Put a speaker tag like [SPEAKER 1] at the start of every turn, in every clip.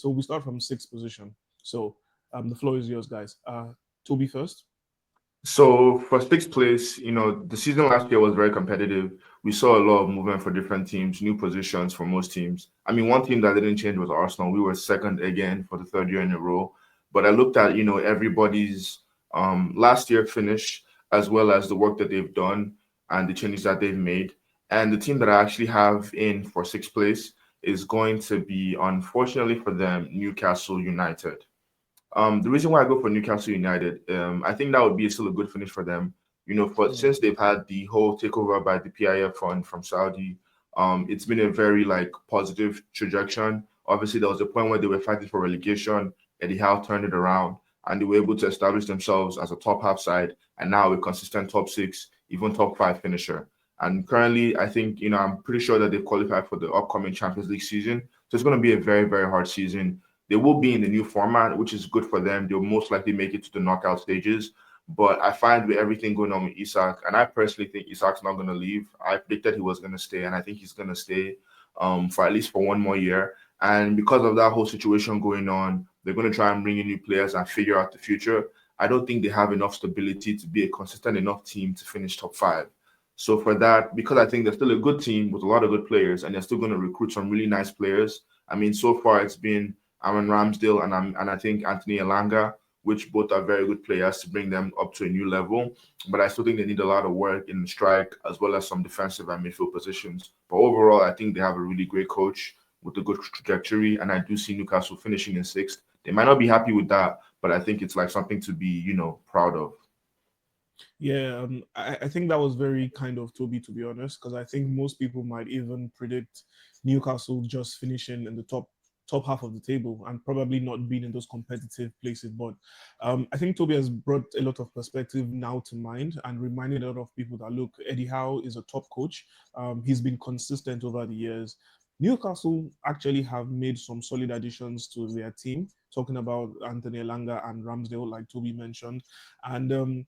[SPEAKER 1] So we start from sixth position. So the floor is yours, guys. Toby first.
[SPEAKER 2] So for sixth place, the season last year was very competitive. We saw a lot of movement for different teams, new positions for most teams. I mean, one team that didn't change was Arsenal. We were second again for the third year in a row. But I looked at, everybody's last year finish as well as the work that they've done and the changes that they've made. And the team that I actually have in for sixth place is going to be, unfortunately for them, Newcastle United. The reason why I go for Newcastle United, I think that would be still a good finish for them. For
[SPEAKER 1] Mm.
[SPEAKER 2] since they've had the whole takeover by the PIF fund from Saudi, it's been a very positive trajectory. Obviously, there was a point where they were fighting for relegation. Eddie Howe turned it around, and they were able to establish themselves as a top half side, and now a consistent top six, even top five finisher. And currently, I think I'm pretty sure that they've qualified for the upcoming Champions League season. So it's going to be a very, very hard season. They will be in the new format, which is good for them. They'll most likely make it to the knockout stages. But I find with everything going on with Isak, and I personally think Isak's not going to leave. I predicted he was going to stay, and I think he's going to stay for at least for one more year. And because of that whole situation going on, they're going to try and bring in new players and figure out the future. I don't think they have enough stability to be a consistent enough team to finish top five. So for that, because I think they're still a good team with a lot of good players, and they're still going to recruit some really nice players. I mean, so far it's been Aaron Ramsdale and I think Anthony Elanga, which both are very good players to bring them up to a new level. But I still think they need a lot of work in the strike as well as some defensive and midfield positions. But overall, I think they have a really great coach with a good trajectory, and I do see Newcastle finishing in sixth. They might not be happy with that, but I think it's something to be, proud of.
[SPEAKER 1] Yeah, I think that was very kind of Toby, to be honest, because I think most people might even predict Newcastle just finishing in the top half of the table and probably not being in those competitive places. But I think Toby has brought a lot of perspective now to mind and reminded a lot of people that look, Eddie Howe is a top coach. He's been consistent over the years. Newcastle actually have made some solid additions to their team, talking about Anthony Elanga and Ramsdale, like Toby mentioned. And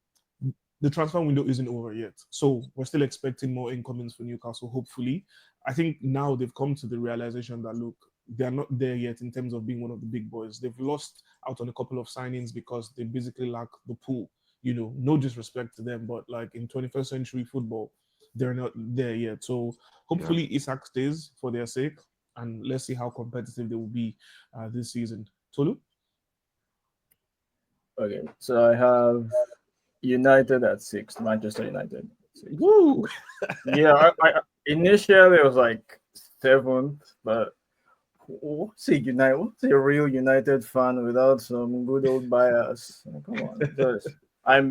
[SPEAKER 1] the transfer window isn't over yet. So we're still expecting more incomings for Newcastle, hopefully. I think now they've come to the realization that, look, they're not there yet in terms of being one of the big boys. They've lost out on a couple of signings because they basically lack the pool. No disrespect to them, but like in 21st century football, they're not there yet. So
[SPEAKER 2] Yeah.
[SPEAKER 1] hopefully Isak stays for their sake, and let's see how competitive they will be this season. Tolu?
[SPEAKER 3] Okay, so I have United at sixth, Manchester United. Sixth.
[SPEAKER 1] Woo!
[SPEAKER 3] Yeah, I initially it was like seventh, but what's a real United fan without some good old bias? Come on, just I'm